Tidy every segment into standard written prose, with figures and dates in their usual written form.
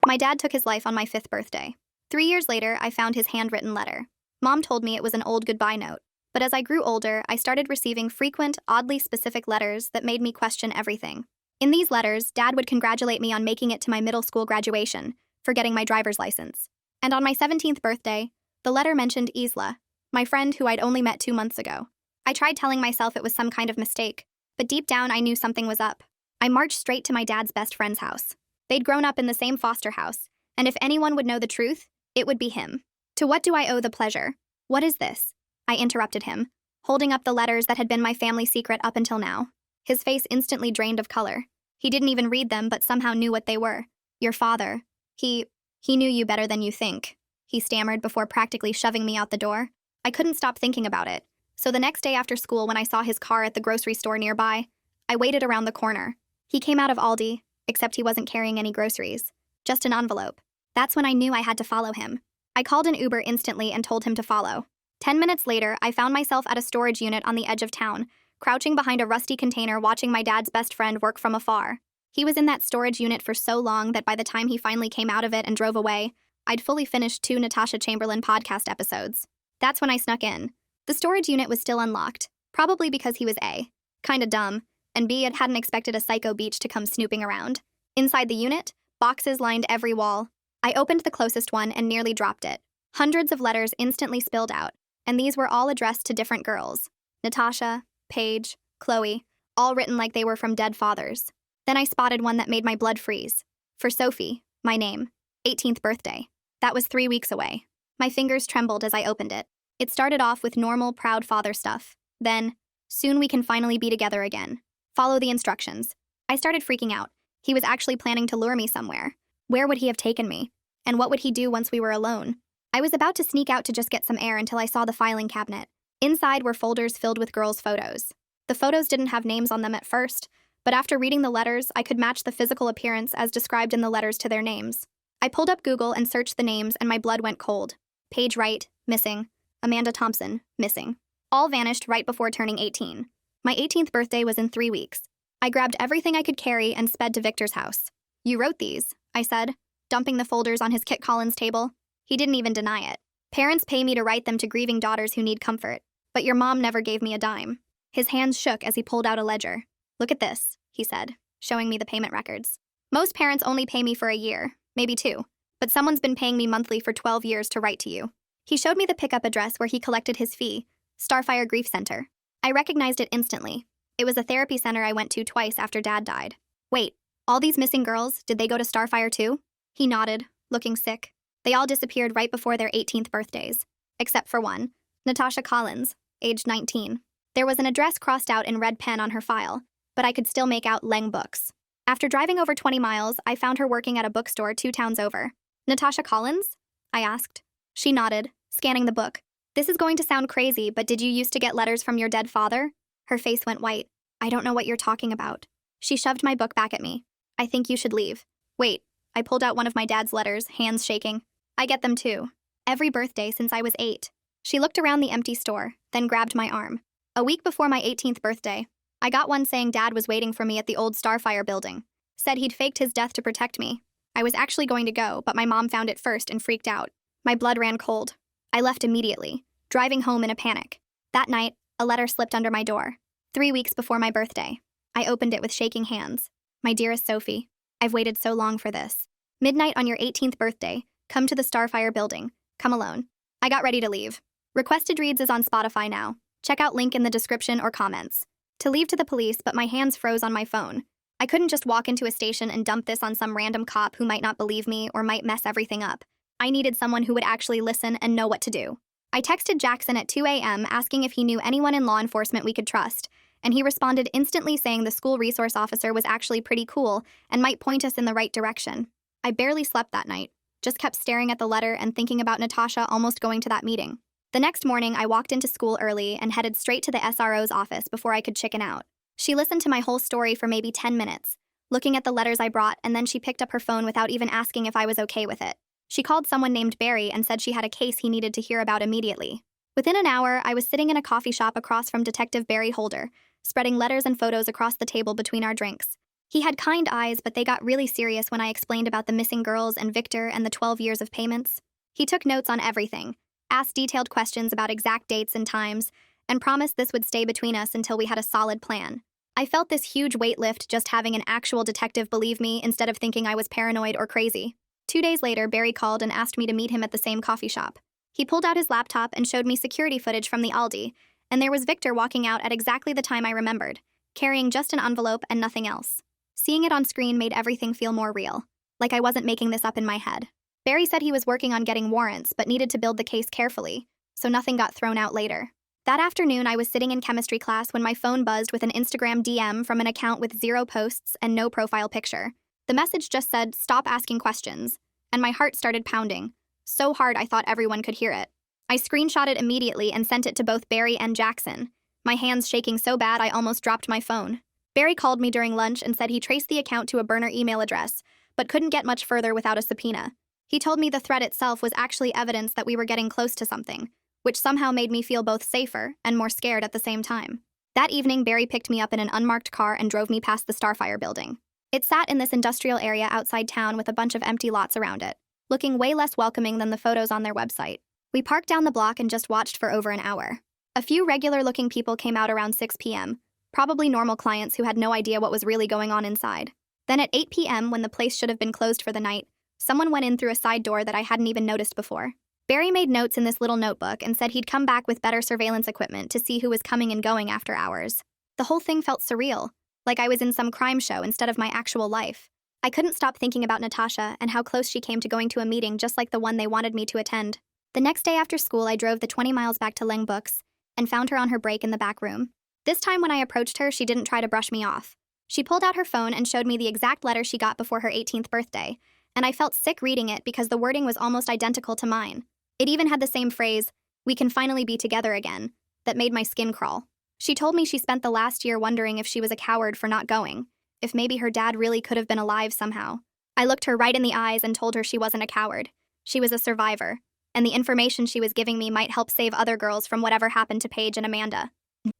My dad took his life on my 5th birthday. 3 years later, I found his handwritten letter. Mom told me it was an old goodbye note. But as I grew older, I started receiving frequent, oddly specific letters that made me question everything. In these letters, Dad would congratulate me on making it to my middle school graduation, for getting my driver's license. And on my 17th birthday, the letter mentioned Isla, my friend who I'd only met 2 months ago. I tried telling myself it was some kind of mistake, but deep down I knew something was up. I marched straight to my dad's best friend's house. They'd grown up in the same foster house, and if anyone would know the truth, it would be him. To what do I owe the pleasure? What is this? I interrupted him, holding up the letters that had been my family secret up until now. His face instantly drained of color. He didn't even read them, but somehow knew what they were. Your father. He knew you better than you think, he stammered before practically shoving me out the door. I couldn't stop thinking about it. So the next day after school, when I saw his car at the grocery store nearby, I waited around the corner. He came out of Aldi, except he wasn't carrying any groceries. Just an envelope. That's when I knew I had to follow him. I called an Uber instantly and told him to follow. 10 minutes later, I found myself at a storage unit on the edge of town, crouching behind a rusty container watching my dad's best friend work from afar. He was in that storage unit for so long that by the time he finally came out of it and drove away, I'd fully finished 2 Natasha Chamberlain podcast episodes. That's when I snuck in. The storage unit was still unlocked, probably because he was A, kinda dumb, and B, it hadn't expected a psycho beach to come snooping around. Inside the unit, boxes lined every wall. I opened the closest one and nearly dropped it. Hundreds of letters instantly spilled out, and these were all addressed to different girls. Natasha, Paige, Chloe, all written like they were from dead fathers. Then I spotted one that made my blood freeze. For Sophie, my name, 18th birthday. That was 3 weeks away. My fingers trembled as I opened it. It started off with normal, proud father stuff. Then, soon we can finally be together again. Follow the instructions. I started freaking out. He was actually planning to lure me somewhere. Where would he have taken me? And what would he do once we were alone? I was about to sneak out to just get some air until I saw the filing cabinet. Inside were folders filled with girls' photos. The photos didn't have names on them at first, but after reading the letters, I could match the physical appearance as described in the letters to their names. I pulled up Google and searched the names, and my blood went cold. Paige Wright, missing. Amanda Thompson, missing. All vanished right before turning 18. My 18th birthday was in 3 weeks. I grabbed everything I could carry and sped to Victor's house. You wrote these, I said, dumping the folders on his Kit Collins table. He didn't even deny it. Parents pay me to write them to grieving daughters who need comfort, but your mom never gave me a dime. His hands shook as he pulled out a ledger. Look at this, he said, showing me the payment records. Most parents only pay me for a year, maybe 2, but someone's been paying me monthly for 12 years to write to you. He showed me the pickup address where he collected his fee, Starfire Grief Center. I recognized it instantly. It was a therapy center I went to twice after Dad died. Wait, all these missing girls, did they go to Starfire too? He nodded, looking sick. They all disappeared right before their 18th birthdays. Except for one, Natasha Collins, aged 19. There was an address crossed out in red pen on her file, but I could still make out Leng Books. After driving over 20 miles, I found her working at a bookstore 2 towns over. Natasha Collins? I asked. She nodded, scanning the book. This is going to sound crazy, but did you used to get letters from your dead father? Her face went white. I don't know what you're talking about. She shoved my book back at me. I think you should leave. Wait, I pulled out one of my dad's letters, hands shaking. I get them too. Every birthday since I was 8. She looked around the empty store, then grabbed my arm. A week before my 18th birthday, I got one saying Dad was waiting for me at the old Starfire building. Said he'd faked his death to protect me. I was actually going to go, but my mom found it first and freaked out. My blood ran cold. I left immediately, driving home in a panic. That night, a letter slipped under my door. 3 weeks before my birthday. I opened it with shaking hands. My dearest Sophie, I've waited so long for this. Midnight on your 18th birthday. Come to the Starfire building. Come alone. I got ready to leave. Requested Reads is on Spotify now. Check out link in the description or comments. To leave to the police, but my hands froze on my phone. I couldn't just walk into a station and dump this on some random cop who might not believe me or might mess everything up. I needed someone who would actually listen and know what to do. I texted Jackson at 2 a.m. asking if he knew anyone in law enforcement we could trust, and he responded instantly saying the school resource officer was actually pretty cool and might point us in the right direction. I barely slept that night, just kept staring at the letter and thinking about Natasha almost going to that meeting. The next morning, I walked into school early and headed straight to the SRO's office before I could chicken out. She listened to my whole story for maybe 10 minutes, looking at the letters I brought, and then she picked up her phone without even asking if I was okay with it. She called someone named Barry and said she had a case he needed to hear about immediately. Within an hour, I was sitting in a coffee shop across from Detective Barry Holder, spreading letters and photos across the table between our drinks. He had kind eyes, but they got really serious when I explained about the missing girls and Victor and the 12 years of payments. He took notes on everything, asked detailed questions about exact dates and times, and promised this would stay between us until we had a solid plan. I felt this huge weight lift just having an actual detective believe me instead of thinking I was paranoid or crazy. 2 days later, Barry called and asked me to meet him at the same coffee shop. He pulled out his laptop and showed me security footage from the Aldi, and there was Victor walking out at exactly the time I remembered, carrying just an envelope and nothing else. Seeing it on screen made everything feel more real, like I wasn't making this up in my head. Barry said he was working on getting warrants but needed to build the case carefully, so nothing got thrown out later. That afternoon, I was sitting in chemistry class when my phone buzzed with an Instagram DM from an account with 0 posts and no profile picture. The message just said, "Stop asking questions," and my heart started pounding, so hard I thought everyone could hear it. I screenshot it immediately and sent it to both Barry and Jackson, my hands shaking so bad I almost dropped my phone. Barry called me during lunch and said he traced the account to a burner email address, but couldn't get much further without a subpoena. He told me the threat itself was actually evidence that we were getting close to something, which somehow made me feel both safer and more scared at the same time. That evening, Barry picked me up in an unmarked car and drove me past the Starfire building. It sat in this industrial area outside town with a bunch of empty lots around it, looking way less welcoming than the photos on their website. We parked down the block and just watched for over an hour. A few regular-looking people came out around 6 p.m., probably normal clients who had no idea what was really going on inside. Then at 8 p.m., when the place should have been closed for the night, someone went in through a side door that I hadn't even noticed before. Barry made notes in this little notebook and said he'd come back with better surveillance equipment to see who was coming and going after hours. The whole thing felt surreal, like I was in some crime show instead of my actual life. I couldn't stop thinking about Natasha and how close she came to going to a meeting just like the one they wanted me to attend. The next day after school, I drove the 20 miles back to Ling Books and found her on her break in the back room. This time when I approached her, she didn't try to brush me off. She pulled out her phone and showed me the exact letter she got before her 18th birthday, and I felt sick reading it because the wording was almost identical to mine. It even had the same phrase, "We can finally be together again," that made my skin crawl. She told me she spent the last year wondering if she was a coward for not going, if maybe her dad really could have been alive somehow. I looked her right in the eyes and told her she wasn't a coward. She was a survivor, and the information she was giving me might help save other girls from whatever happened to Paige and Amanda.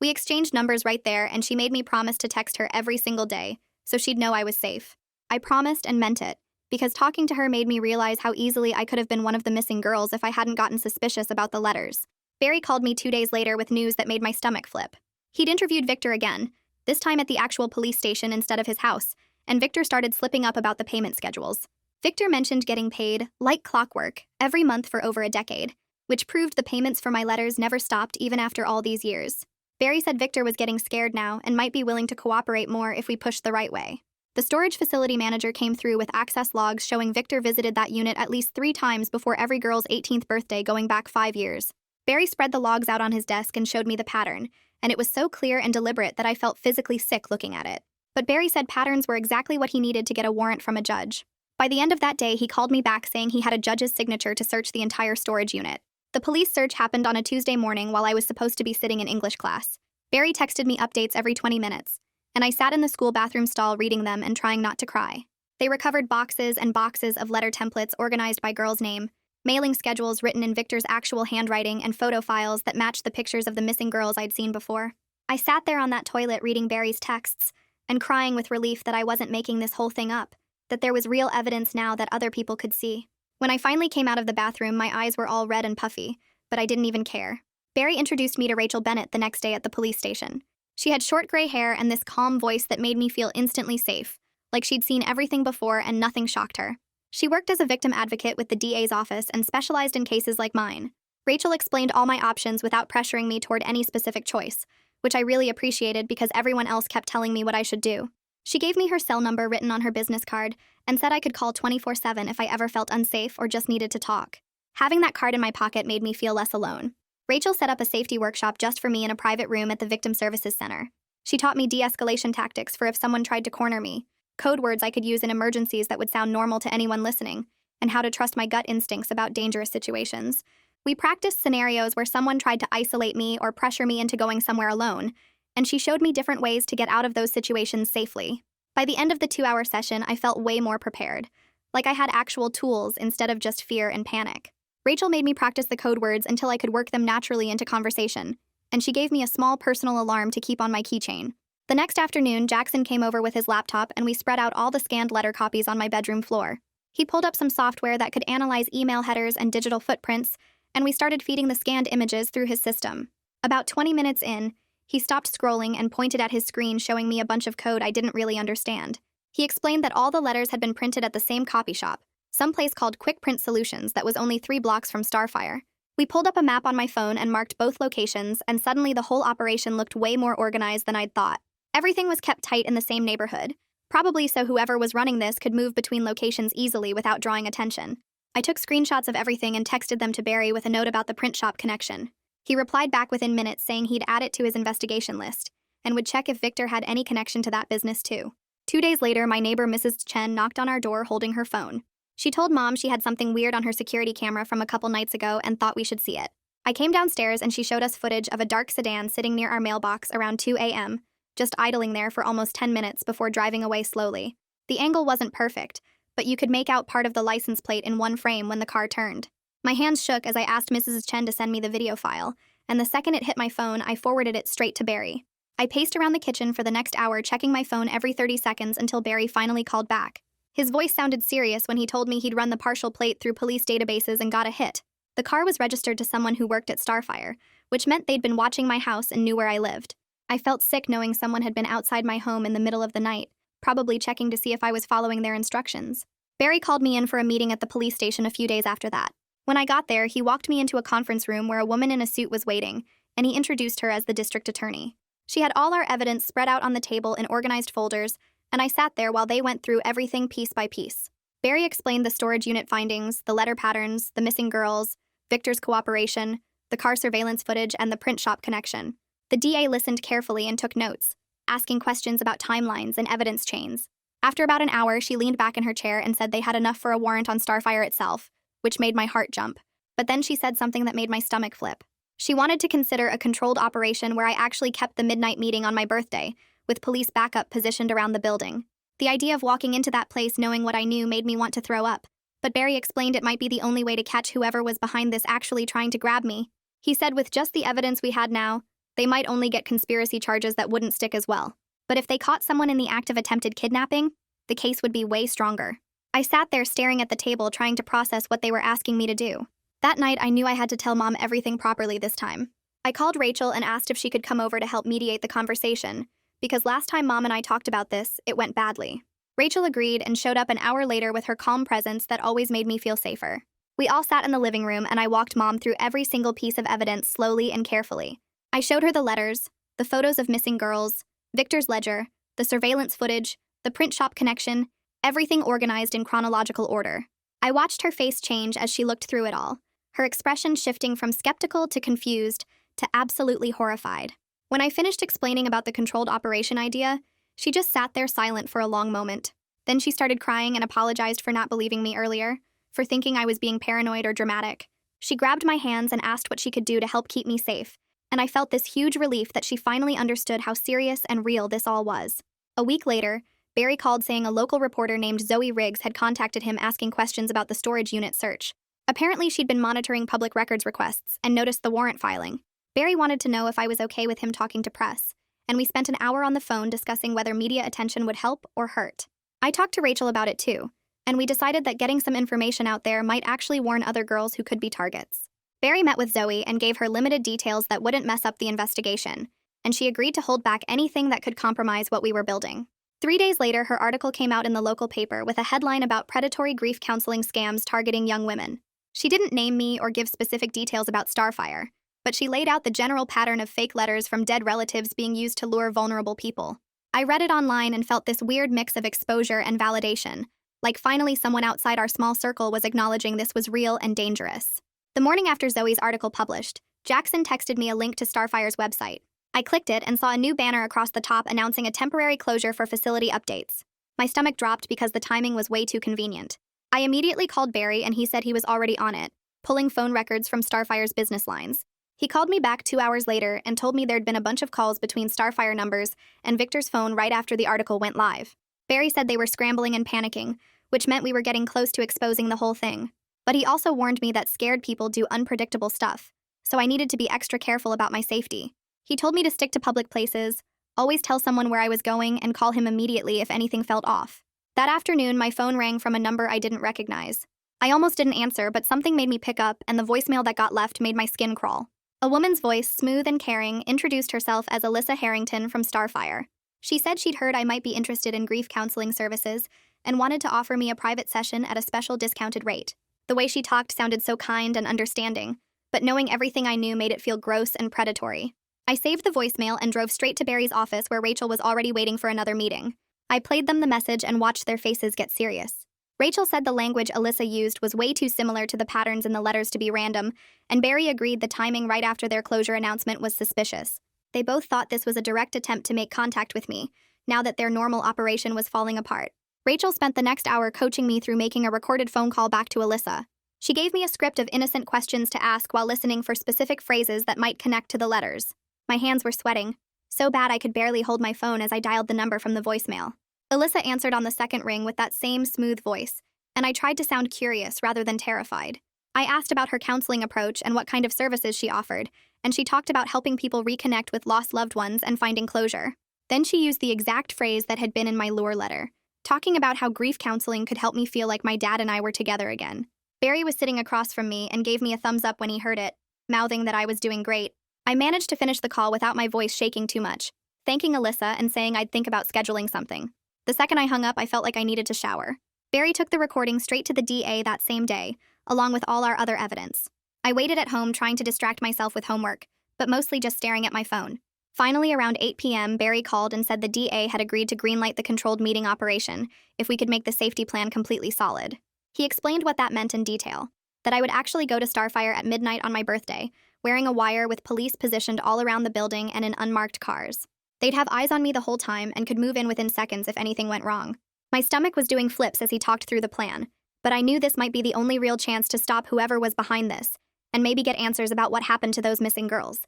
We exchanged numbers right there, and she made me promise to text her every single day, so she'd know I was safe. I promised and meant it, because talking to her made me realize how easily I could have been one of the missing girls if I hadn't gotten suspicious about the letters. Barry called me 2 days later with news that made my stomach flip. He'd interviewed Victor again, this time at the actual police station instead of his house, and Victor started slipping up about the payment schedules. Victor mentioned getting paid, like clockwork, every month for over a decade, which proved the payments for my letters never stopped even after all these years. Barry said Victor was getting scared now and might be willing to cooperate more if we pushed the right way. The storage facility manager came through with access logs showing Victor visited that unit at least 3 times before every girl's 18th birthday going back 5 years. Barry spread the logs out on his desk and showed me the pattern, and it was so clear and deliberate that I felt physically sick looking at it. But Barry said patterns were exactly what he needed to get a warrant from a judge. By the end of that day, he called me back saying he had a judge's signature to search the entire storage unit. The police search happened on a Tuesday morning while I was supposed to be sitting in English class. Barry texted me updates every 20 minutes, and I sat in the school bathroom stall reading them and trying not to cry. They recovered boxes and boxes of letter templates organized by girl's name, mailing schedules written in Victor's actual handwriting, and photo files that matched the pictures of the missing girls I'd seen before. I sat there on that toilet reading Barry's texts and crying with relief that I wasn't making this whole thing up, that there was real evidence now that other people could see. When I finally came out of the bathroom, my eyes were all red and puffy, but I didn't even care. Barry introduced me to Rachel Bennett the next day at the police station. She had short gray hair and this calm voice that made me feel instantly safe, like she'd seen everything before and nothing shocked her. She worked as a victim advocate with the DA's office and specialized in cases like mine. Rachel explained all my options without pressuring me toward any specific choice, which I really appreciated because everyone else kept telling me what I should do. She gave me her cell number written on her business card and said I could call 24/7 if I ever felt unsafe or just needed to talk. Having that card in my pocket made me feel less alone. Rachel set up a safety workshop just for me in a private room at the Victim Services Center. She taught me de-escalation tactics for if someone tried to corner me, code words I could use in emergencies that would sound normal to anyone listening, and how to trust my gut instincts about dangerous situations. We practiced scenarios where someone tried to isolate me or pressure me into going somewhere alone, and she showed me different ways to get out of those situations safely. By the end of the 2-hour session, I felt way more prepared, like I had actual tools instead of just fear and panic. Rachel made me practice the code words until I could work them naturally into conversation, and she gave me a small personal alarm to keep on my keychain. The next afternoon, Jackson came over with his laptop and we spread out all the scanned letter copies on my bedroom floor. He pulled up some software that could analyze email headers and digital footprints, and we started feeding the scanned images through his system. About 20 minutes in, he stopped scrolling and pointed at his screen, showing me a bunch of code I didn't really understand. He explained that all the letters had been printed at the same copy shop, some place called Quick Print Solutions that was only 3 blocks from Starfire. We pulled up a map on my phone and marked both locations, and suddenly the whole operation looked way more organized than I'd thought. Everything was kept tight in the same neighborhood, probably so whoever was running this could move between locations easily without drawing attention. I took screenshots of everything and texted them to Barry with a note about the print shop connection. He replied back within minutes saying he'd add it to his investigation list and would check if Victor had any connection to that business too. 2 days later, my neighbor Mrs. Chen knocked on our door holding her phone. She told Mom she had something weird on her security camera from a couple nights ago and thought we should see it. I came downstairs and she showed us footage of a dark sedan sitting near our mailbox around 2 a.m., just idling there for almost 10 minutes before driving away slowly. The angle wasn't perfect, but you could make out part of the license plate in one frame when the car turned. My hands shook as I asked Mrs. Chen to send me the video file, and the second it hit my phone, I forwarded it straight to Barry. I paced around the kitchen for the next hour, checking my phone every 30 seconds until Barry finally called back. His voice sounded serious when he told me he'd run the partial plate through police databases and got a hit. The car was registered to someone who worked at Starfire, which meant they'd been watching my house and knew where I lived. I felt sick knowing someone had been outside my home in the middle of the night, probably checking to see if I was following their instructions. Barry called me in for a meeting at the police station a few days after that. When I got there, he walked me into a conference room where a woman in a suit was waiting, and he introduced her as the district attorney. She had all our evidence spread out on the table in organized folders, and I sat there while they went through everything piece by piece. Barry explained the storage unit findings, the letter patterns, the missing girls, Victor's cooperation, the car surveillance footage, and the print shop connection. The DA listened carefully and took notes, asking questions about timelines and evidence chains. After about an hour, she leaned back in her chair and said they had enough for a warrant on Starfire itself, which made my heart jump. But then she said something that made my stomach flip. She wanted to consider a controlled operation where I actually kept the midnight meeting on my birthday, with police backup positioned around the building. The idea of walking into that place knowing what I knew made me want to throw up, but Barry explained it might be the only way to catch whoever was behind this actually trying to grab me. He said with just the evidence we had now, they might only get conspiracy charges that wouldn't stick as well. But if they caught someone in the act of attempted kidnapping, the case would be way stronger. I sat there staring at the table trying to process what they were asking me to do. That night, I knew I had to tell Mom everything properly this time. I called Rachel and asked if she could come over to help mediate the conversation, because last time Mom and I talked about this, it went badly. Rachel agreed and showed up an hour later with her calm presence that always made me feel safer. We all sat in the living room and I walked Mom through every single piece of evidence slowly and carefully. I showed her the letters, the photos of missing girls, Victor's ledger, the surveillance footage, the print shop connection, everything organized in chronological order. I watched her face change as she looked through it all, her expression shifting from skeptical to confused to absolutely horrified. When I finished explaining about the controlled operation idea, she just sat there silent for a long moment. Then she started crying and apologized for not believing me earlier, for thinking I was being paranoid or dramatic. She grabbed my hands and asked what she could do to help keep me safe, and I felt this huge relief that she finally understood how serious and real this all was. A week later, Barry called saying a local reporter named Zoe Riggs had contacted him asking questions about the storage unit search. Apparently, she'd been monitoring public records requests and noticed the warrant filing. Barry wanted to know if I was okay with him talking to press, and we spent an hour on the phone discussing whether media attention would help or hurt. I talked to Rachel about it too, and we decided that getting some information out there might actually warn other girls who could be targets. Barry met with Zoe and gave her limited details that wouldn't mess up the investigation, and she agreed to hold back anything that could compromise what we were building. 3 days later, her article came out in the local paper with a headline about predatory grief counseling scams targeting young women. She didn't name me or give specific details about Starfire, but she laid out the general pattern of fake letters from dead relatives being used to lure vulnerable people. I read it online and felt this weird mix of exposure and validation, like finally someone outside our small circle was acknowledging this was real and dangerous. The morning after Zoe's article published, Jackson texted me a link to Starfire's website. I clicked it and saw a new banner across the top announcing a temporary closure for facility updates. My stomach dropped because the timing was way too convenient. I immediately called Barry and he said he was already on it, pulling phone records from Starfire's business lines. He called me back 2 hours later and told me there'd been a bunch of calls between Starfire numbers and Victor's phone right after the article went live. Barry said they were scrambling and panicking, which meant we were getting close to exposing the whole thing. But he also warned me that scared people do unpredictable stuff, so I needed to be extra careful about my safety. He told me to stick to public places, always tell someone where I was going, and call him immediately if anything felt off. That afternoon, my phone rang from a number I didn't recognize. I almost didn't answer, but something made me pick up, and the voicemail that got left made my skin crawl. A woman's voice, smooth and caring, introduced herself as Alyssa Harrington from Starfire. She said she'd heard I might be interested in grief counseling services and wanted to offer me a private session at a special discounted rate. The way she talked sounded so kind and understanding, but knowing everything I knew made it feel gross and predatory. I saved the voicemail and drove straight to Barry's office where Rachel was already waiting for another meeting. I played them the message and watched their faces get serious. Rachel said the language Alyssa used was way too similar to the patterns in the letters to be random, and Barry agreed the timing right after their closure announcement was suspicious. They both thought this was a direct attempt to make contact with me, now that their normal operation was falling apart. Rachel spent the next hour coaching me through making a recorded phone call back to Alyssa. She gave me a script of innocent questions to ask while listening for specific phrases that might connect to the letters. My hands were sweating, so bad I could barely hold my phone as I dialed the number from the voicemail. Alyssa answered on the second ring with that same smooth voice, and I tried to sound curious rather than terrified. I asked about her counseling approach and what kind of services she offered, and she talked about helping people reconnect with lost loved ones and finding closure. Then she used the exact phrase that had been in my lure letter, talking about how grief counseling could help me feel like my dad and I were together again. Barry was sitting across from me and gave me a thumbs up when he heard it, mouthing that I was doing great. I managed to finish the call without my voice shaking too much, thanking Alyssa and saying I'd think about scheduling something. The second I hung up, I felt like I needed to shower. Barry took the recording straight to the DA that same day, along with all our other evidence. I waited at home trying to distract myself with homework, but mostly just staring at my phone. Finally, around 8 p.m., Barry called and said the DA had agreed to greenlight the controlled meeting operation if we could make the safety plan completely solid. He explained what that meant in detail, that I would actually go to Starfire at midnight on my birthday, wearing a wire with police positioned all around the building and in unmarked cars. They'd have eyes on me the whole time and could move in within seconds if anything went wrong. My stomach was doing flips as he talked through the plan, but I knew this might be the only real chance to stop whoever was behind this, and maybe get answers about what happened to those missing girls.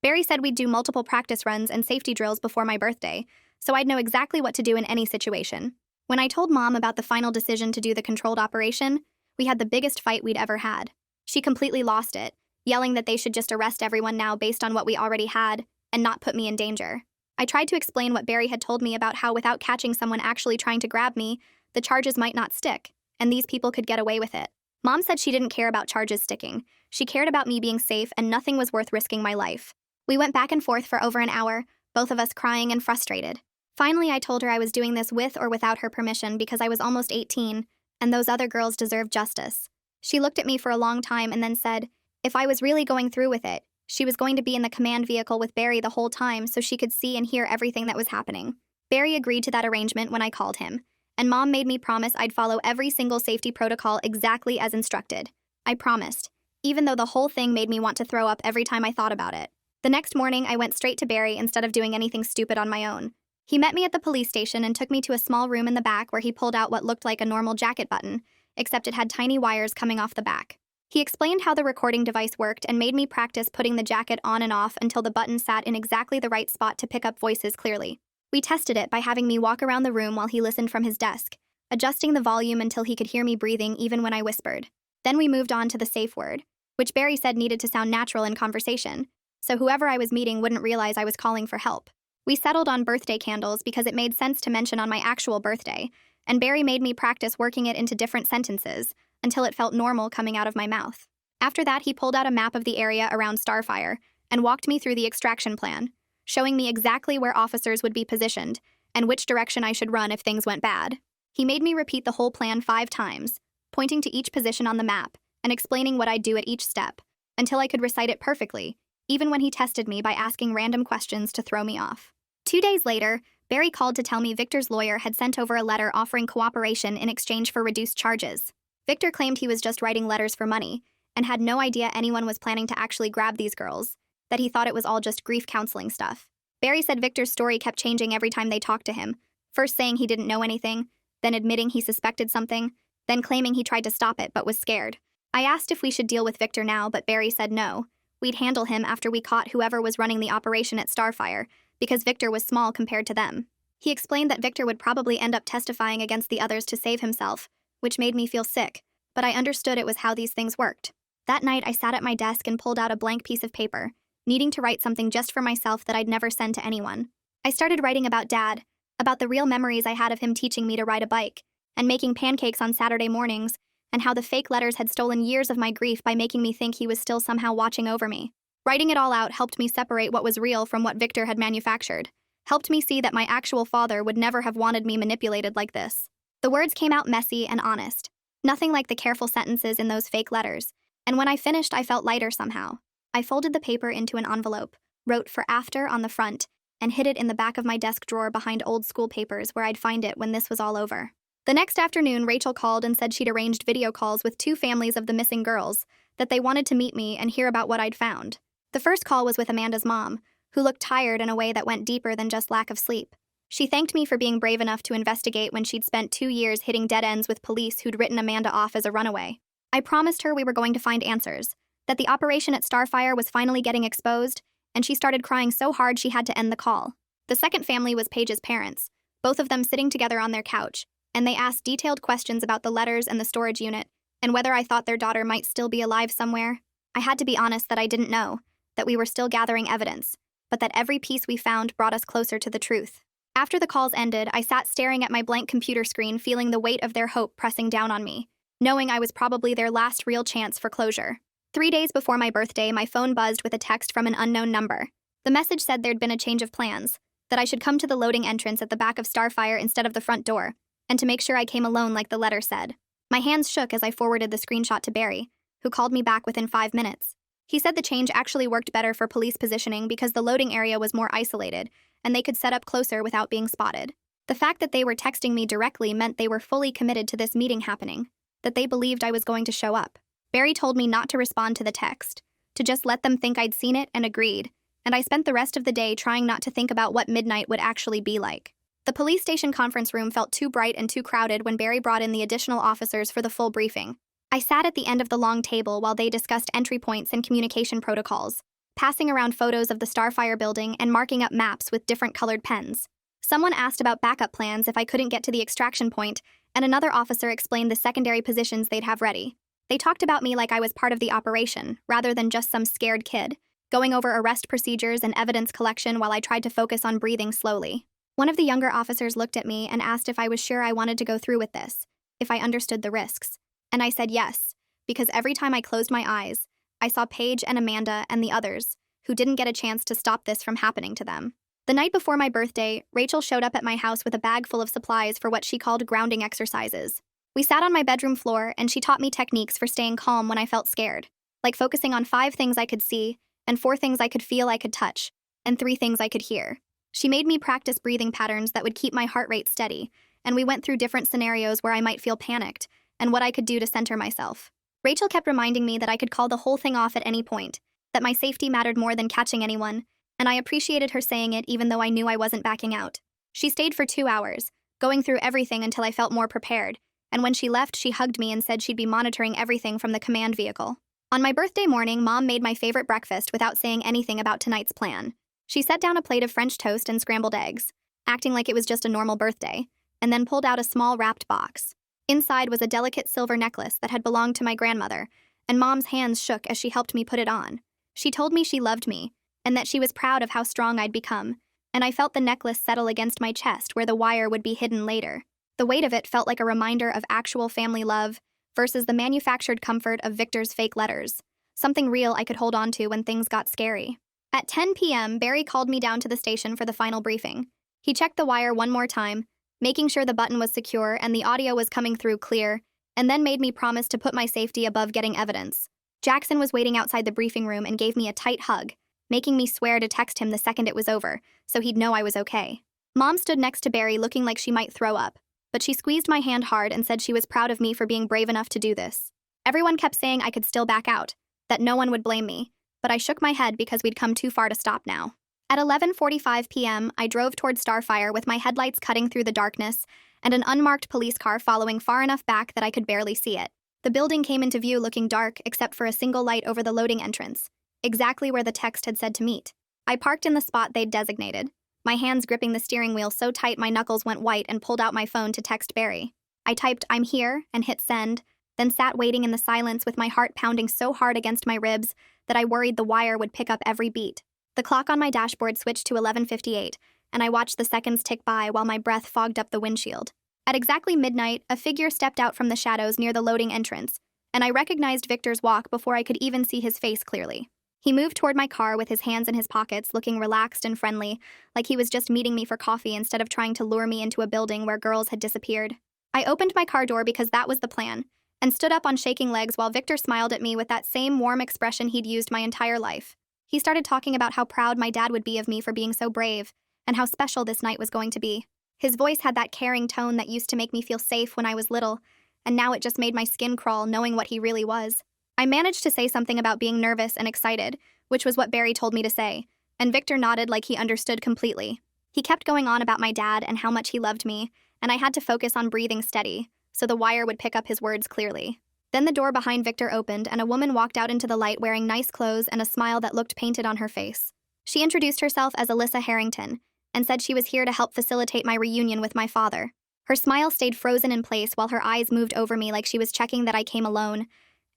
Barry said we'd do multiple practice runs and safety drills before my birthday, so I'd know exactly what to do in any situation. When I told Mom about the final decision to do the controlled operation, we had the biggest fight we'd ever had. She completely lost it, yelling that they should just arrest everyone now based on what we already had, and not put me in danger. I tried to explain what Barry had told me about how without catching someone actually trying to grab me, the charges might not stick, and these people could get away with it. Mom said she didn't care about charges sticking. She cared about me being safe, and nothing was worth risking my life. We went back and forth for over an hour, both of us crying and frustrated. Finally, I told her I was doing this with or without her permission because I was almost 18, and those other girls deserved justice. She looked at me for a long time and then said, if I was really going through with it, she was going to be in the command vehicle with Barry the whole time so she could see and hear everything that was happening. Barry agreed to that arrangement when I called him, and Mom made me promise I'd follow every single safety protocol exactly as instructed. I promised, even though the whole thing made me want to throw up every time I thought about it. The next morning, I went straight to Barry instead of doing anything stupid on my own. He met me at the police station and took me to a small room in the back where he pulled out what looked like a normal jacket button, except it had tiny wires coming off the back. He explained how the recording device worked and made me practice putting the jacket on and off until the button sat in exactly the right spot to pick up voices clearly. We tested it by having me walk around the room while he listened from his desk, adjusting the volume until he could hear me breathing even when I whispered. Then we moved on to the safe word, which Barry said needed to sound natural in conversation, so whoever I was meeting wouldn't realize I was calling for help. We settled on birthday candles because it made sense to mention on my actual birthday, and Barry made me practice working it into different sentences until it felt normal coming out of my mouth. After that, he pulled out a map of the area around Starfire and walked me through the extraction plan, showing me exactly where officers would be positioned and which direction I should run if things went bad. He made me repeat the whole plan 5 times, pointing to each position on the map and explaining what I'd do at each step, until I could recite it perfectly, even when he tested me by asking random questions to throw me off. 2 days later, Barry called to tell me Victor's lawyer had sent over a letter offering cooperation in exchange for reduced charges. Victor claimed he was just writing letters for money and had no idea anyone was planning to actually grab these girls, that he thought it was all just grief counseling stuff. Barry said Victor's story kept changing every time they talked to him, first saying he didn't know anything, then admitting he suspected something, then claiming he tried to stop it but was scared. I asked if we should deal with Victor now, but Barry said no. We'd handle him after we caught whoever was running the operation at Starfire, because Victor was small compared to them. He explained that Victor would probably end up testifying against the others to save himself, which made me feel sick, but I understood it was how these things worked. That night, I sat at my desk and pulled out a blank piece of paper, needing to write something just for myself that I'd never send to anyone. I started writing about Dad, about the real memories I had of him teaching me to ride a bike, and making pancakes on Saturday mornings, and how the fake letters had stolen years of my grief by making me think he was still somehow watching over me. Writing it all out helped me separate what was real from what Victor had manufactured, helped me see that my actual father would never have wanted me manipulated like this. The words came out messy and honest, nothing like the careful sentences in those fake letters, and when I finished, I felt lighter somehow. I folded the paper into an envelope, wrote "for after" on the front, and hid it in the back of my desk drawer behind old school papers where I'd find it when this was all over. The next afternoon, Rachel called and said she'd arranged video calls with 2 families of the missing girls, that they wanted to meet me and hear about what I'd found. The first call was with Amanda's mom, who looked tired in a way that went deeper than just lack of sleep. She thanked me for being brave enough to investigate when she'd spent 2 years hitting dead ends with police who'd written Amanda off as a runaway. I promised her we were going to find answers, that the operation at Starfire was finally getting exposed, and she started crying so hard she had to end the call. The second family was Paige's parents, both of them sitting together on their couch, and they asked detailed questions about the letters and the storage unit, and whether I thought their daughter might still be alive somewhere. I had to be honest that I didn't know, that we were still gathering evidence, but that every piece we found brought us closer to the truth. After the calls ended, I sat staring at my blank computer screen, feeling the weight of their hope pressing down on me, knowing I was probably their last real chance for closure. 3 days before my birthday, my phone buzzed with a text from an unknown number. The message said there'd been a change of plans, that I should come to the loading entrance at the back of Starfire instead of the front door, and to make sure I came alone like the letter said. My hands shook as I forwarded the screenshot to Barry, who called me back within 5 minutes. He said the change actually worked better for police positioning because the loading area was more isolated, and they could set up closer without being spotted. The fact that they were texting me directly meant they were fully committed to this meeting happening, that they believed I was going to show up. Barry told me not to respond to the text, to just let them think I'd seen it and agreed, and I spent the rest of the day trying not to think about what midnight would actually be like. The police station conference room felt too bright and too crowded when Barry brought in the additional officers for the full briefing. I sat at the end of the long table while they discussed entry points and communication protocols, passing around photos of the Starfire building and marking up maps with different colored pens. Someone asked about backup plans if I couldn't get to the extraction point, and another officer explained the secondary positions they'd have ready. They talked about me like I was part of the operation, rather than just some scared kid, going over arrest procedures and evidence collection while I tried to focus on breathing slowly. One of the younger officers looked at me and asked if I was sure I wanted to go through with this, if I understood the risks. And I said yes, because every time I closed my eyes, I saw Paige and Amanda and the others, who didn't get a chance to stop this from happening to them. The night before my birthday, Rachel showed up at my house with a bag full of supplies for what she called grounding exercises. We sat on my bedroom floor, and she taught me techniques for staying calm when I felt scared, like focusing on 5 things I could see, and 4 things I could feel I could touch, and 3 things I could hear. She made me practice breathing patterns that would keep my heart rate steady, and we went through different scenarios where I might feel panicked, and what I could do to center myself. Rachel kept reminding me that I could call the whole thing off at any point, that my safety mattered more than catching anyone, and I appreciated her saying it even though I knew I wasn't backing out. She stayed for 2 hours, going through everything until I felt more prepared, and when she left, she hugged me and said she'd be monitoring everything from the command vehicle. On my birthday morning, Mom made my favorite breakfast without saying anything about tonight's plan. She set down a plate of French toast and scrambled eggs, acting like it was just a normal birthday, and then pulled out a small wrapped box. Inside was a delicate silver necklace that had belonged to my grandmother, and Mom's hands shook as she helped me put it on. She told me she loved me, and that she was proud of how strong I'd become, and I felt the necklace settle against my chest where the wire would be hidden later. The weight of it felt like a reminder of actual family love versus the manufactured comfort of Victor's fake letters, something real I could hold on to when things got scary. At 10 p.m., Barry called me down to the station for the final briefing. He checked the wire one more time, making sure the button was secure and the audio was coming through clear, and then made me promise to put my safety above getting evidence. Jackson was waiting outside the briefing room and gave me a tight hug, making me swear to text him the second it was over, so he'd know I was okay. Mom stood next to Barry looking like she might throw up, but she squeezed my hand hard and said she was proud of me for being brave enough to do this. Everyone kept saying I could still back out, that no one would blame me, but I shook my head because we'd come too far to stop now. At 11:45 p.m., I drove toward Starfire with my headlights cutting through the darkness and an unmarked police car following far enough back that I could barely see it. The building came into view looking dark except for a single light over the loading entrance, exactly where the text had said to meet. I parked in the spot they'd designated, my hands gripping the steering wheel so tight my knuckles went white, and pulled out my phone to text Barry. I typed "I'm here" and hit send, then sat waiting in the silence with my heart pounding so hard against my ribs that I worried the wire would pick up every beat. The clock on my dashboard switched to 11:58, and I watched the seconds tick by while my breath fogged up the windshield. At exactly midnight, a figure stepped out from the shadows near the loading entrance, and I recognized Victor's walk before I could even see his face clearly. He moved toward my car with his hands in his pockets, looking relaxed and friendly, like he was just meeting me for coffee instead of trying to lure me into a building where girls had disappeared. I opened my car door because that was the plan, and stood up on shaking legs while Victor smiled at me with that same warm expression he'd used my entire life. He started talking about how proud my dad would be of me for being so brave, and how special this night was going to be. His voice had that caring tone that used to make me feel safe when I was little, and now it just made my skin crawl knowing what he really was. I managed to say something about being nervous and excited, which was what Barry told me to say, and Victor nodded like he understood completely. He kept going on about my dad and how much he loved me, and I had to focus on breathing steady, so the wire would pick up his words clearly. Then the door behind Victor opened and a woman walked out into the light wearing nice clothes and a smile that looked painted on her face. She introduced herself as Alyssa Harrington, and said she was here to help facilitate my reunion with my father. Her smile stayed frozen in place while her eyes moved over me like she was checking that I came alone,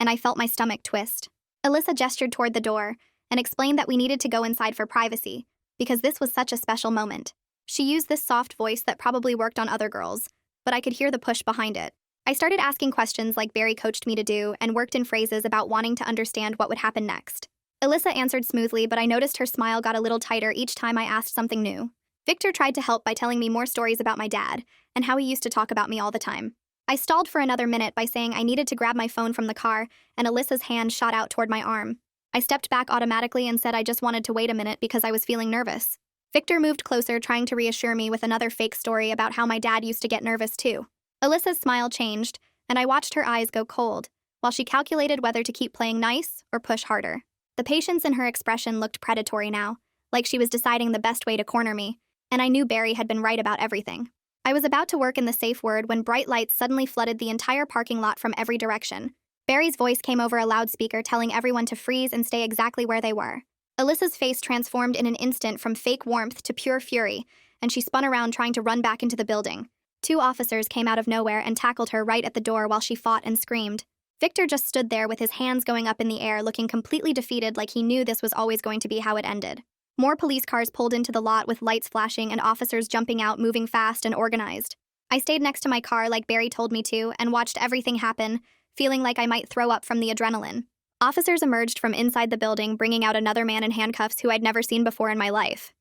and I felt my stomach twist. Alyssa gestured toward the door and explained that we needed to go inside for privacy, because this was such a special moment. She used this soft voice that probably worked on other girls, but I could hear the push behind it. I started asking questions like Barry coached me to do and worked in phrases about wanting to understand what would happen next. Alyssa answered smoothly, but I noticed her smile got a little tighter each time I asked something new. Victor tried to help by telling me more stories about my dad and how he used to talk about me all the time. I stalled for another minute by saying I needed to grab my phone from the car, and Alyssa's hand shot out toward my arm. I stepped back automatically and said I just wanted to wait a minute because I was feeling nervous. Victor moved closer, trying to reassure me with another fake story about how my dad used to get nervous too. Alyssa's smile changed, and I watched her eyes go cold, while she calculated whether to keep playing nice or push harder. The patience in her expression looked predatory now, like she was deciding the best way to corner me, and I knew Barry had been right about everything. I was about to work in the safe word when bright lights suddenly flooded the entire parking lot from every direction. Barry's voice came over a loudspeaker telling everyone to freeze and stay exactly where they were. Alyssa's face transformed in an instant from fake warmth to pure fury, and she spun around trying to run back into the building. 2 officers came out of nowhere and tackled her right at the door while she fought and screamed. Victor just stood there with his hands going up in the air, looking completely defeated, like he knew this was always going to be how it ended. More police cars pulled into the lot with lights flashing and officers jumping out, moving fast and organized. I stayed next to my car like Barry told me to and watched everything happen, feeling like I might throw up from the adrenaline. Officers emerged from inside the building, bringing out another man in handcuffs who I'd never seen before in my life.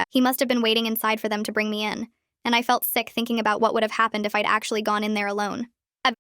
He must have been waiting inside for them to bring me in, and I felt sick thinking about what would have happened if I'd actually gone in there alone.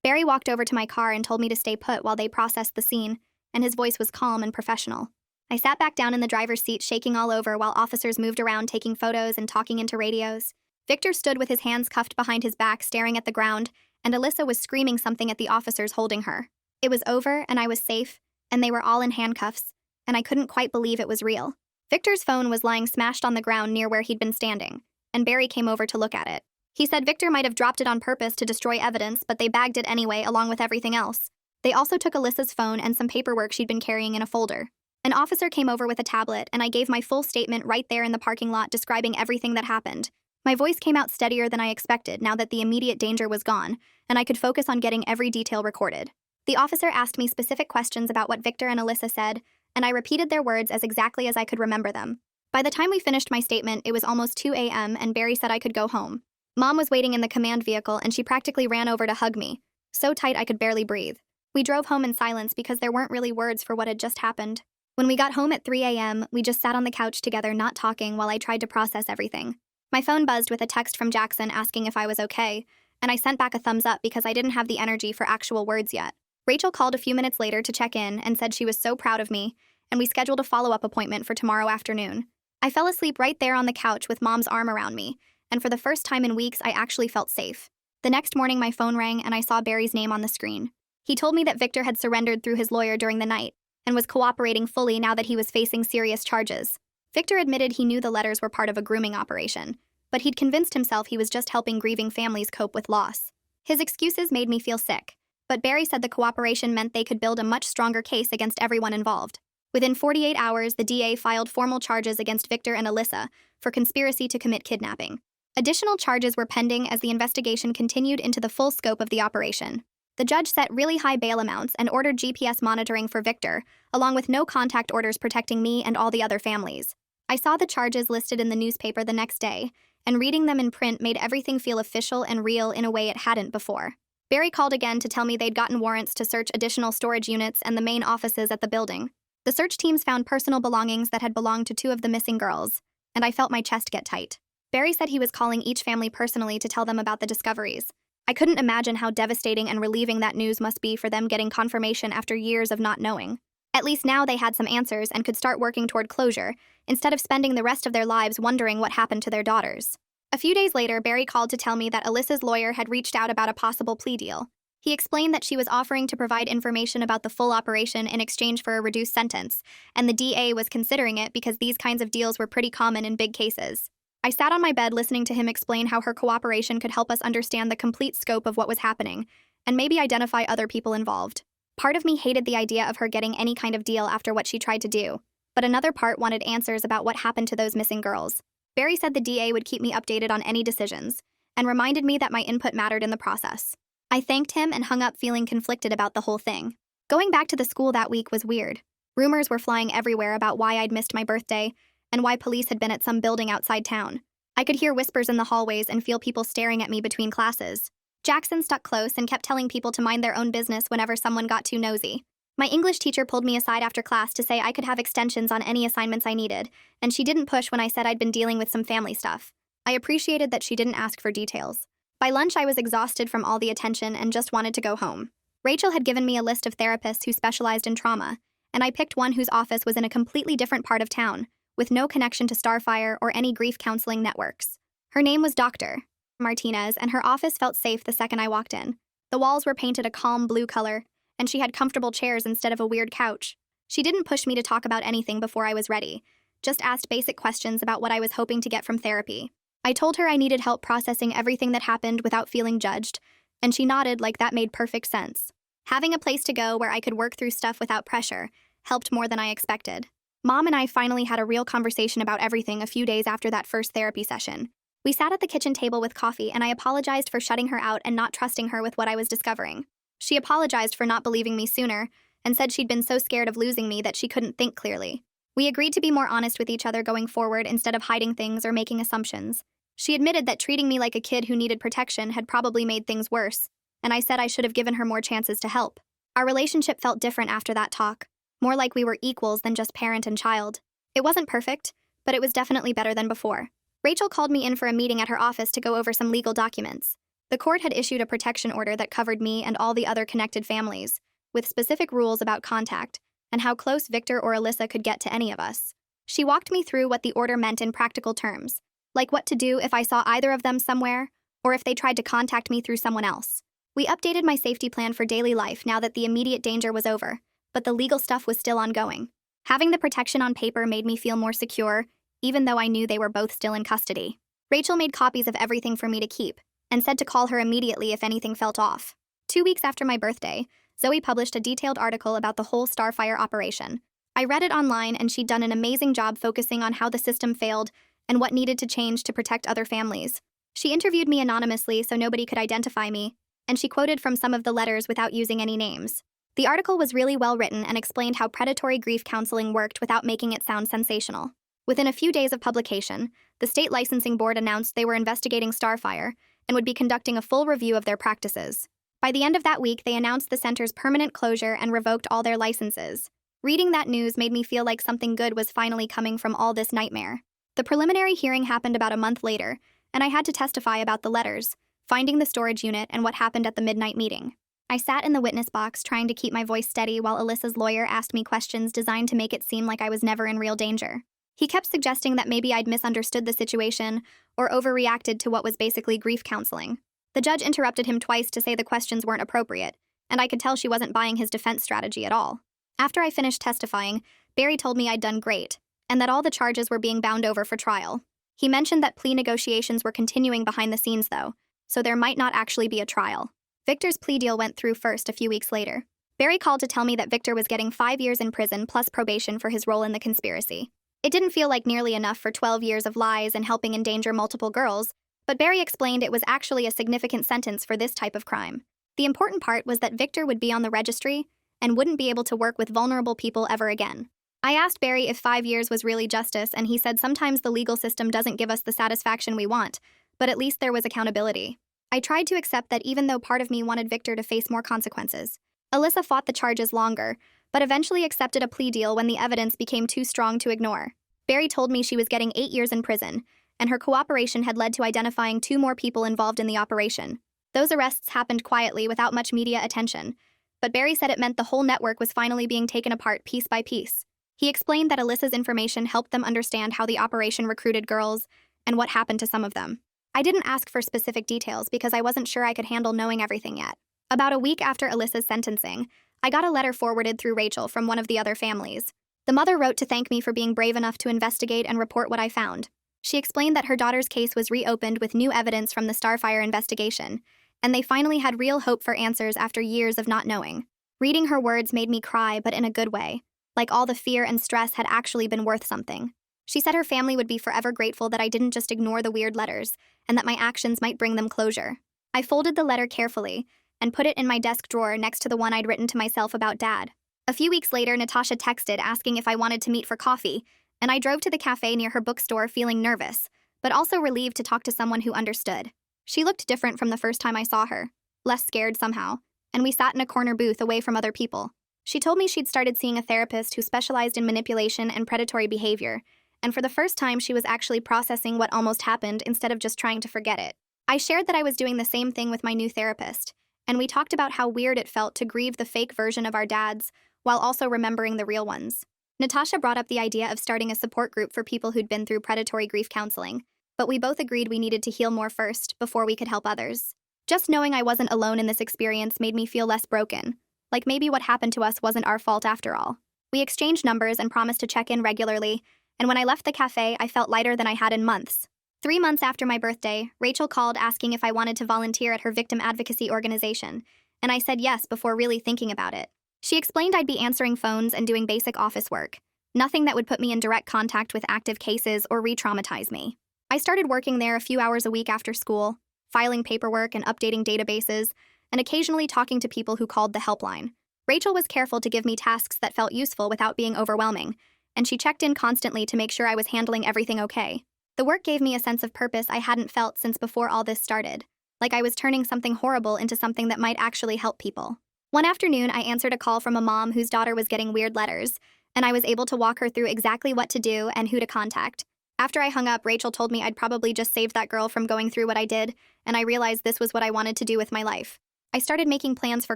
Barry walked over to my car and told me to stay put while they processed the scene, and his voice was calm and professional. I sat back down in the driver's seat, shaking all over while officers moved around taking photos and talking into radios. Victor stood with his hands cuffed behind his back, staring at the ground, and Alyssa was screaming something at the officers holding her. It was over, and I was safe, and they were all in handcuffs, and I couldn't quite believe it was real. Victor's phone was lying smashed on the ground near where he'd been standing, and Barry came over to look at it. He said Victor might have dropped it on purpose to destroy evidence, but they bagged it anyway along with everything else. They also took Alyssa's phone and some paperwork she'd been carrying in a folder. An officer came over with a tablet, and I gave my full statement right there in the parking lot describing everything that happened. My voice came out steadier than I expected now that the immediate danger was gone, and I could focus on getting every detail recorded. The officer asked me specific questions about what Victor and Alyssa said, and I repeated their words as exactly as I could remember them. By the time we finished my statement, it was almost 2 a.m., and Barry said I could go home. Mom was waiting in the command vehicle, and she practically ran over to hug me, so tight I could barely breathe. We drove home in silence because there weren't really words for what had just happened. When we got home at 3 a.m., we just sat on the couch together, not talking, while I tried to process everything. My phone buzzed with a text from Jackson asking if I was okay, and I sent back a thumbs up because I didn't have the energy for actual words yet. Rachel called a few minutes later to check in and said she was so proud of me, and we scheduled a follow-up appointment for tomorrow afternoon. I fell asleep right there on the couch with Mom's arm around me, and for the first time in weeks, I actually felt safe. The next morning, my phone rang and I saw Barry's name on the screen. He told me that Victor had surrendered through his lawyer during the night and was cooperating fully now that he was facing serious charges. Victor admitted he knew the letters were part of a grooming operation, but he'd convinced himself he was just helping grieving families cope with loss. His excuses made me feel sick, but Barry said the cooperation meant they could build a much stronger case against everyone involved. Within 48 hours, the DA filed formal charges against Victor and Alyssa for conspiracy to commit kidnapping. Additional charges were pending as the investigation continued into the full scope of the operation. The judge set really high bail amounts and ordered GPS monitoring for Victor, along with no contact orders protecting me and all the other families. I saw the charges listed in the newspaper the next day, and reading them in print made everything feel official and real in a way it hadn't before. Barry called again to tell me they'd gotten warrants to search additional storage units and the main offices at the building. The search teams found personal belongings that had belonged to 2 of the missing girls, and I felt my chest get tight. Barry said he was calling each family personally to tell them about the discoveries. I couldn't imagine how devastating and relieving that news must be for them getting confirmation after years of not knowing. At least now they had some answers and could start working toward closure, instead of spending the rest of their lives wondering what happened to their daughters. A few days later, Barry called to tell me that Alyssa's lawyer had reached out about a possible plea deal. He explained that she was offering to provide information about the full operation in exchange for a reduced sentence, and the DA was considering it because these kinds of deals were pretty common in big cases. I sat on my bed listening to him explain how her cooperation could help us understand the complete scope of what was happening, and maybe identify other people involved. Part of me hated the idea of her getting any kind of deal after what she tried to do, but another part wanted answers about what happened to those missing girls. Barry said the DA would keep me updated on any decisions, and reminded me that my input mattered in the process. I thanked him and hung up feeling conflicted about the whole thing. Going back to the school that week was weird. Rumors were flying everywhere about why I'd missed my birthday, and why police had been at some building outside town. I could hear whispers in the hallways and feel people staring at me between classes. Jackson stuck close and kept telling people to mind their own business whenever someone got too nosy. My English teacher pulled me aside after class to say I could have extensions on any assignments I needed, and she didn't push when I said I'd been dealing with some family stuff. I appreciated that she didn't ask for details. By lunch, I was exhausted from all the attention and just wanted to go home. Rachel had given me a list of therapists who specialized in trauma, and I picked one whose office was in a completely different part of town, with no connection to Starfire or any grief counseling networks. Her name was Dr. Martinez, and her office felt safe the second I walked in. The walls were painted a calm blue color, and she had comfortable chairs instead of a weird couch. She didn't push me to talk about anything before I was ready, just asked basic questions about what I was hoping to get from therapy. I told her I needed help processing everything that happened without feeling judged, and she nodded like that made perfect sense. Having a place to go where I could work through stuff without pressure helped more than I expected. Mom and I finally had a real conversation about everything a few days after that first therapy session. We sat at the kitchen table with coffee, and I apologized for shutting her out and not trusting her with what I was discovering. She apologized for not believing me sooner, and said she'd been so scared of losing me that she couldn't think clearly. We agreed to be more honest with each other going forward instead of hiding things or making assumptions. She admitted that treating me like a kid who needed protection had probably made things worse, and I said I should have given her more chances to help. Our relationship felt different after that talk, more like we were equals than just parent and child. It wasn't perfect, but it was definitely better than before. Rachel called me in for a meeting at her office to go over some legal documents. The court had issued a protection order that covered me and all the other connected families, with specific rules about contact and how close Victor or Alyssa could get to any of us. She walked me through what the order meant in practical terms, like what to do if I saw either of them somewhere, or if they tried to contact me through someone else. We updated my safety plan for daily life now that the immediate danger was over, but the legal stuff was still ongoing. Having the protection on paper made me feel more secure, even though I knew they were both still in custody. Rachel made copies of everything for me to keep, and said to call her immediately if anything felt off. 2 weeks after my birthday, Zoe published a detailed article about the whole Starfire operation. I read it online, and she'd done an amazing job focusing on how the system failed and what needed to change to protect other families. She interviewed me anonymously so nobody could identify me, and she quoted from some of the letters without using any names. The article was really well written and explained how predatory grief counseling worked without making it sound sensational. Within a few days of publication, the state licensing board announced they were investigating Starfire and would be conducting a full review of their practices. By the end of that week, they announced the center's permanent closure and revoked all their licenses. Reading that news made me feel like something good was finally coming from all this nightmare. The preliminary hearing happened about a month later, and I had to testify about the letters, finding the storage unit, and what happened at the midnight meeting. I sat in the witness box trying to keep my voice steady while Alyssa's lawyer asked me questions designed to make it seem like I was never in real danger. He kept suggesting that maybe I'd misunderstood the situation or overreacted to what was basically grief counseling. The judge interrupted him twice to say the questions weren't appropriate, and I could tell she wasn't buying his defense strategy at all. After I finished testifying, Barry told me I'd done great, and that all the charges were being bound over for trial. He mentioned that plea negotiations were continuing behind the scenes, though, so there might not actually be a trial. Victor's plea deal went through first a few weeks later. Barry called to tell me that Victor was getting 5 years in prison plus probation for his role in the conspiracy. It didn't feel like nearly enough for 12 years of lies and helping endanger multiple girls, but Barry explained it was actually a significant sentence for this type of crime. The important part was that Victor would be on the registry and wouldn't be able to work with vulnerable people ever again. I asked Barry if 5 years was really justice, and he said sometimes the legal system doesn't give us the satisfaction we want, but at least there was accountability. I tried to accept that even though part of me wanted Victor to face more consequences. Alyssa fought the charges longer, but eventually accepted a plea deal when the evidence became too strong to ignore. Barry told me she was getting 8 years in prison, and her cooperation had led to identifying 2 more people involved in the operation. Those arrests happened quietly without much media attention, but Barry said it meant the whole network was finally being taken apart piece by piece. He explained that Alyssa's information helped them understand how the operation recruited girls and what happened to some of them. I didn't ask for specific details because I wasn't sure I could handle knowing everything yet. About a week after Alyssa's sentencing, I got a letter forwarded through Rachel from one of the other families. The mother wrote to thank me for being brave enough to investigate and report what I found. She explained that her daughter's case was reopened with new evidence from the Starfire investigation, and they finally had real hope for answers after years of not knowing. Reading her words made me cry, but in a good way, like all the fear and stress had actually been worth something. She said her family would be forever grateful that I didn't just ignore the weird letters, and that my actions might bring them closure. I folded the letter carefully and put it in my desk drawer next to the one I'd written to myself about Dad. A few weeks later, Natasha texted asking if I wanted to meet for coffee, and I drove to the cafe near her bookstore feeling nervous, but also relieved to talk to someone who understood. She looked different from the first time I saw her, less scared somehow, and we sat in a corner booth away from other people. She told me she'd started seeing a therapist who specialized in manipulation and predatory behavior, and for the first time she was actually processing what almost happened instead of just trying to forget it. I shared that I was doing the same thing with my new therapist, and we talked about how weird it felt to grieve the fake version of our dads while also remembering the real ones. Natasha brought up the idea of starting a support group for people who'd been through predatory grief counseling, but we both agreed we needed to heal more first before we could help others. Just knowing I wasn't alone in this experience made me feel less broken, like maybe what happened to us wasn't our fault after all. We exchanged numbers and promised to check in regularly, and when I left the cafe, I felt lighter than I had in months. 3 months after my birthday, Rachel called asking if I wanted to volunteer at her victim advocacy organization, and I said yes before really thinking about it. She explained I'd be answering phones and doing basic office work, nothing that would put me in direct contact with active cases or re-traumatize me. I started working there a few hours a week after school, filing paperwork and updating databases, and occasionally talking to people who called the helpline. Rachel was careful to give me tasks that felt useful without being overwhelming, and she checked in constantly to make sure I was handling everything okay. The work gave me a sense of purpose I hadn't felt since before all this started, like I was turning something horrible into something that might actually help people. One afternoon, I answered a call from a mom whose daughter was getting weird letters, and I was able to walk her through exactly what to do and who to contact. After I hung up, Rachel told me I'd probably just saved that girl from going through what I did, and I realized this was what I wanted to do with my life. I started making plans for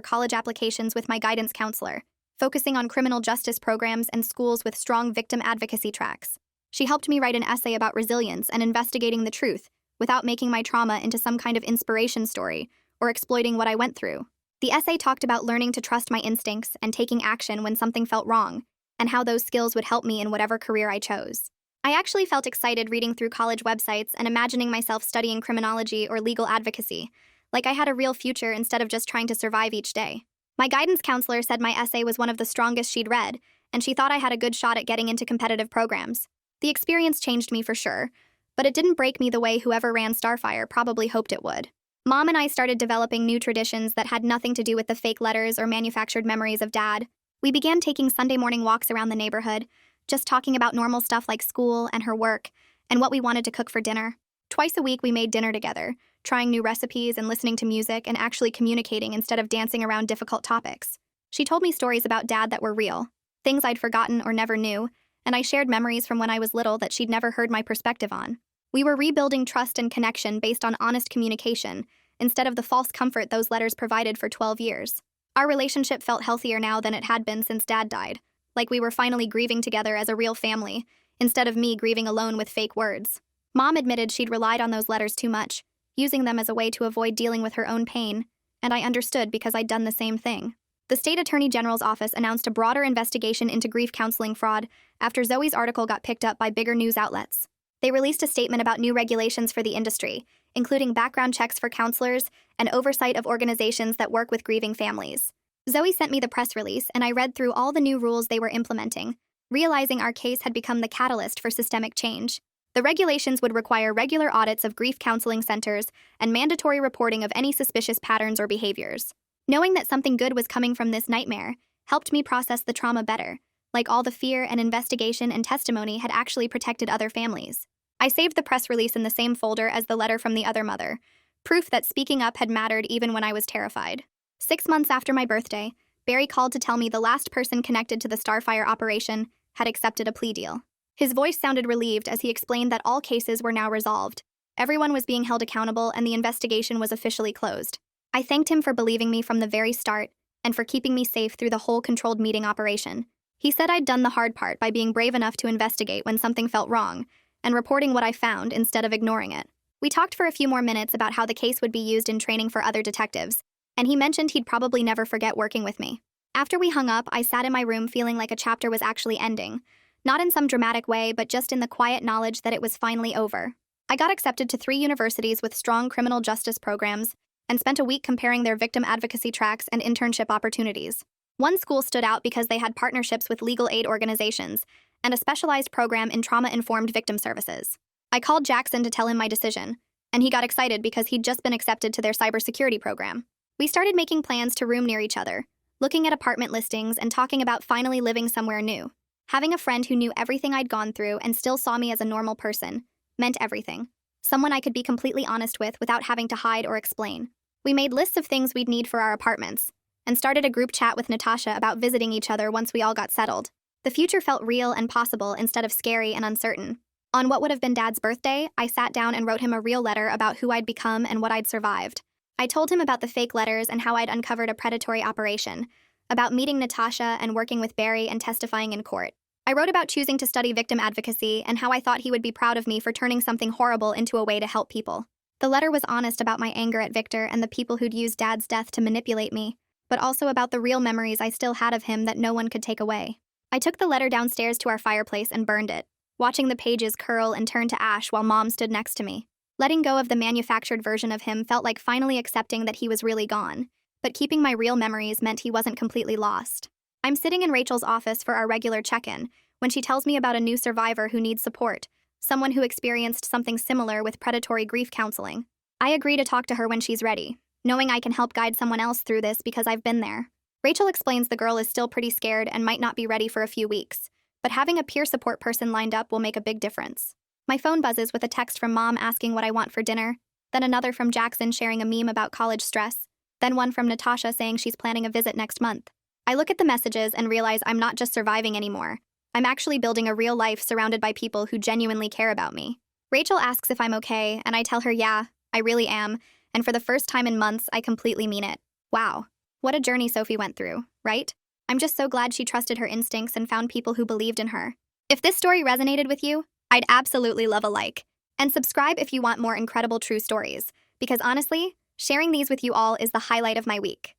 college applications with my guidance counselor, focusing on criminal justice programs and schools with strong victim advocacy tracks. She helped me write an essay about resilience and investigating the truth, without making my trauma into some kind of inspiration story or exploiting what I went through. The essay talked about learning to trust my instincts and taking action when something felt wrong, and how those skills would help me in whatever career I chose. I actually felt excited reading through college websites and imagining myself studying criminology or legal advocacy, like I had a real future instead of just trying to survive each day. My guidance counselor said my essay was one of the strongest she'd read, and she thought I had a good shot at getting into competitive programs. The experience changed me for sure, but it didn't break me the way whoever ran Starfire probably hoped it would. Mom and I started developing new traditions that had nothing to do with the fake letters or manufactured memories of Dad. We began taking Sunday morning walks around the neighborhood, just talking about normal stuff like school and her work, and what we wanted to cook for dinner. Twice a week we made dinner together, trying new recipes and listening to music and actually communicating instead of dancing around difficult topics. She told me stories about Dad that were real, things I'd forgotten or never knew, and I shared memories from when I was little that she'd never heard my perspective on. We were rebuilding trust and connection based on honest communication, instead of the false comfort those letters provided for 12 years. Our relationship felt healthier now than it had been since Dad died, like we were finally grieving together as a real family, instead of me grieving alone with fake words. Mom admitted she'd relied on those letters too much, using them as a way to avoid dealing with her own pain, and I understood because I'd done the same thing. The State Attorney General's office announced a broader investigation into grief counseling fraud after Zoe's article got picked up by bigger news outlets. They released a statement about new regulations for the industry, including background checks for counselors and oversight of organizations that work with grieving families. Zoe sent me the press release, and I read through all the new rules they were implementing, realizing our case had become the catalyst for systemic change. The regulations would require regular audits of grief counseling centers and mandatory reporting of any suspicious patterns or behaviors. Knowing that something good was coming from this nightmare helped me process the trauma better, like all the fear and investigation and testimony had actually protected other families. I saved the press release in the same folder as the letter from the other mother, proof that speaking up had mattered even when I was terrified. 6 months after my birthday, Barry called to tell me the last person connected to the Starfire operation had accepted a plea deal. His voice sounded relieved as he explained that all cases were now resolved. Everyone was being held accountable and the investigation was officially closed. I thanked him for believing me from the very start and for keeping me safe through the whole controlled meeting operation. He said I'd done the hard part by being brave enough to investigate when something felt wrong and reporting what I found instead of ignoring it. We talked for a few more minutes about how the case would be used in training for other detectives, and he mentioned he'd probably never forget working with me. After we hung up, I sat in my room feeling like a chapter was actually ending. Not in some dramatic way, but just in the quiet knowledge that it was finally over. I got accepted to 3 universities with strong criminal justice programs and spent a week comparing their victim advocacy tracks and internship opportunities. One school stood out because they had partnerships with legal aid organizations and a specialized program in trauma-informed victim services. I called Jackson to tell him my decision, and he got excited because he'd just been accepted to their cybersecurity program. We started making plans to room near each other, looking at apartment listings and talking about finally living somewhere new. Having a friend who knew everything I'd gone through and still saw me as a normal person meant everything. Someone I could be completely honest with without having to hide or explain. We made lists of things we'd need for our apartments and started a group chat with Natasha about visiting each other once we all got settled. The future felt real and possible instead of scary and uncertain. On what would have been Dad's birthday, I sat down and wrote him a real letter about who I'd become and what I'd survived. I told him about the fake letters and how I'd uncovered a predatory operation, about meeting Natasha and working with Barry and testifying in court. I wrote about choosing to study victim advocacy and how I thought he would be proud of me for turning something horrible into a way to help people. The letter was honest about my anger at Victor and the people who'd used Dad's death to manipulate me, but also about the real memories I still had of him that no one could take away. I took the letter downstairs to our fireplace and burned it, watching the pages curl and turn to ash while Mom stood next to me. Letting go of the manufactured version of him felt like finally accepting that he was really gone, but keeping my real memories meant he wasn't completely lost. I'm sitting in Rachel's office for our regular check-in when she tells me about a new survivor who needs support, someone who experienced something similar with predatory grief counseling. I agree to talk to her when she's ready, knowing I can help guide someone else through this because I've been there. Rachel explains the girl is still pretty scared and might not be ready for a few weeks, but having a peer support person lined up will make a big difference. My phone buzzes with a text from Mom asking what I want for dinner, then another from Jackson sharing a meme about college stress, then one from Natasha saying she's planning a visit next month. I look at the messages and realize I'm not just surviving anymore. I'm actually building a real life surrounded by people who genuinely care about me. Rachel asks if I'm okay, and I tell her yeah, I really am, and for the first time in months, I completely mean it. Wow. What a journey Sophie went through, right? I'm just so glad she trusted her instincts and found people who believed in her. If this story resonated with you, I'd absolutely love a like. And subscribe if you want more incredible true stories, because honestly, sharing these with you all is the highlight of my week.